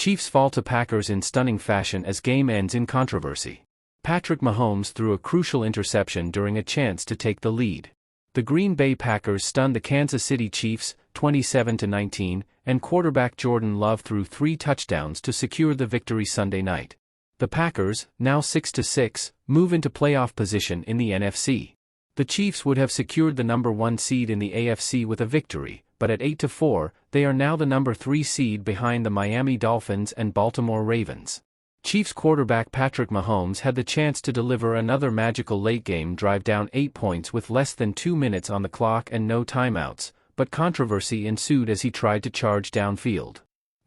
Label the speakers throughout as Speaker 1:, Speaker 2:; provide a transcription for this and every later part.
Speaker 1: Chiefs fall to Packers in stunning fashion as game ends in controversy. Patrick Mahomes threw a crucial interception during a chance to take the lead. The Green Bay Packers stunned the Kansas City Chiefs, 27-19, and quarterback Jordan Love threw 3 touchdowns to secure the victory Sunday night. The Packers, now 6-6, move into playoff position in the NFC. The Chiefs would have secured the number 1 seed in the AFC with a victory, but at 8-4, they are now the number 3 seed behind the Miami Dolphins and Baltimore Ravens. Chiefs quarterback Patrick Mahomes had the chance to deliver another magical late-game drive down 8 points with less than 2 minutes on the clock and no timeouts, but controversy ensued as he tried to charge downfield.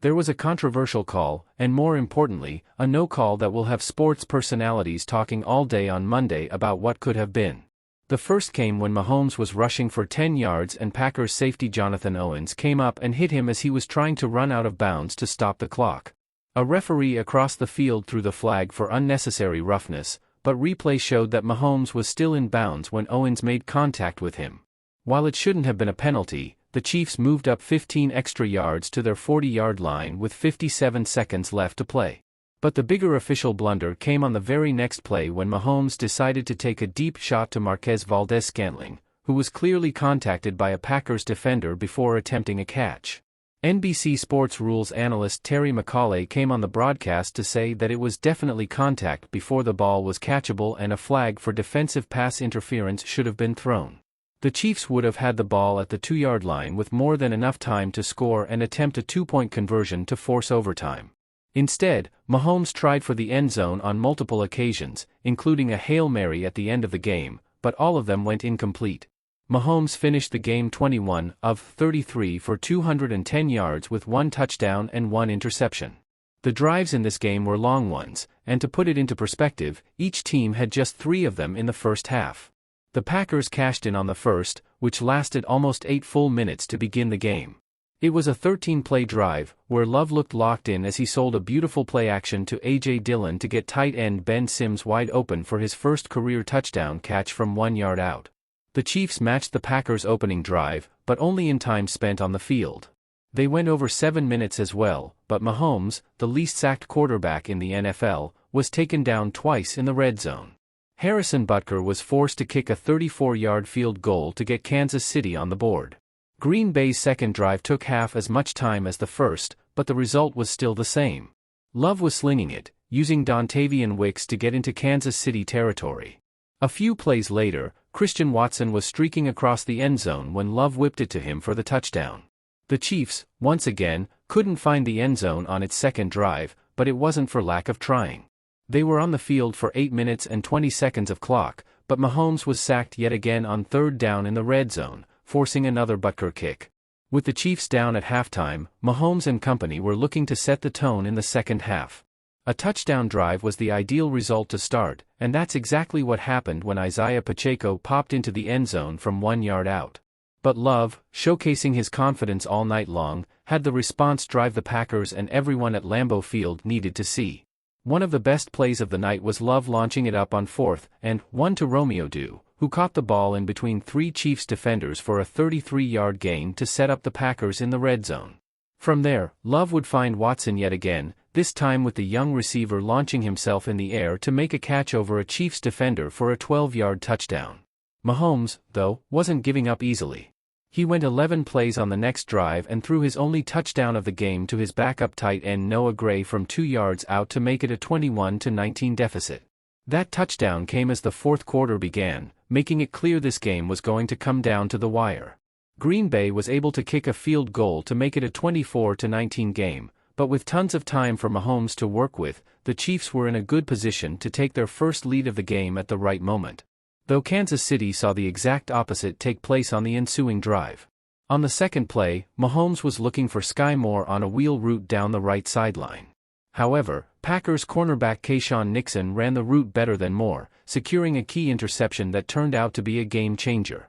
Speaker 1: There was a controversial call, and more importantly, a no call that will have sports personalities talking all day on Monday about what could have been. The first came when Mahomes was rushing for 10 yards and Packers safety Jonathan Owens came up and hit him as he was trying to run out of bounds to stop the clock. A referee across the field threw the flag for unnecessary roughness, but replay showed that Mahomes was still in bounds when Owens made contact with him. While it shouldn't have been a penalty, the Chiefs moved up 15 extra yards to their 40-yard line with 57 seconds left to play. But the bigger official blunder came on the very next play when Mahomes decided to take a deep shot to Marquez Valdes-Scantling, who was clearly contacted by a Packers defender before attempting a catch. NBC Sports Rules analyst Terry McCauley came on the broadcast to say that it was definitely contact before the ball was catchable and a flag for defensive pass interference should have been thrown. The Chiefs would have had the ball at the 2-yard line with more than enough time to score and attempt a 2-point conversion to force overtime. Instead, Mahomes tried for the end zone on multiple occasions, including a Hail Mary at the end of the game, but all of them went incomplete. Mahomes finished the game 21 of 33 for 210 yards with 1 touchdown and 1 interception. The drives in this game were long ones, and to put it into perspective, each team had just 3 of them in the first half. The Packers cashed in on the first, which lasted almost 8 full minutes to begin the game. It was a 13-play drive, where Love looked locked in as he sold a beautiful play action to A.J. Dillon to get tight end Ben Sims wide open for his first career touchdown catch from 1 yard out. The Chiefs matched the Packers' opening drive, but only in time spent on the field. They went over 7 minutes as well, but Mahomes, the least sacked quarterback in the NFL, was taken down twice in the red zone. Harrison Butker was forced to kick a 34-yard field goal to get Kansas City on the board. Green Bay's second drive took half as much time as the first, but the result was still the same. Love was slinging it, using Dontavian Wicks to get into Kansas City territory. A few plays later, Christian Watson was streaking across the end zone when Love whipped it to him for the touchdown. The Chiefs, once again, couldn't find the end zone on its second drive, but it wasn't for lack of trying. They were on the field for 8 minutes and 20 seconds of clock, but Mahomes was sacked yet again on third down in the red zone, forcing another Butker kick. With the Chiefs down at halftime, Mahomes and company were looking to set the tone in the second half. A touchdown drive was the ideal result to start, and that's exactly what happened when Isaiah Pacheco popped into the end zone from 1 yard out. But Love, showcasing his confidence all night long, had the response drive the Packers and everyone at Lambeau Field needed to see. One of the best plays of the night was Love launching it up on 4th and 1 to Romeo Doubs, who caught the ball in between 3 Chiefs defenders for a 33-yard gain to set up the Packers in the red zone. From there, Love would find Watson yet again, this time with the young receiver launching himself in the air to make a catch over a Chiefs defender for a 12-yard touchdown. Mahomes, though, wasn't giving up easily. He went 11 plays on the next drive and threw his only touchdown of the game to his backup tight end Noah Gray from 2 yards out to make it a 21-19 deficit. That touchdown came as the fourth quarter began, making it clear this game was going to come down to the wire. Green Bay was able to kick a field goal to make it a 24-19 game, but with tons of time for Mahomes to work with, the Chiefs were in a good position to take their first lead of the game at the right moment. Though Kansas City saw the exact opposite take place on the ensuing drive. On the second play, Mahomes was looking for Sky Moore on a wheel route down the right sideline. However, Packers cornerback Kayshon Nixon ran the route better than Moore, securing a key interception that turned out to be a game changer.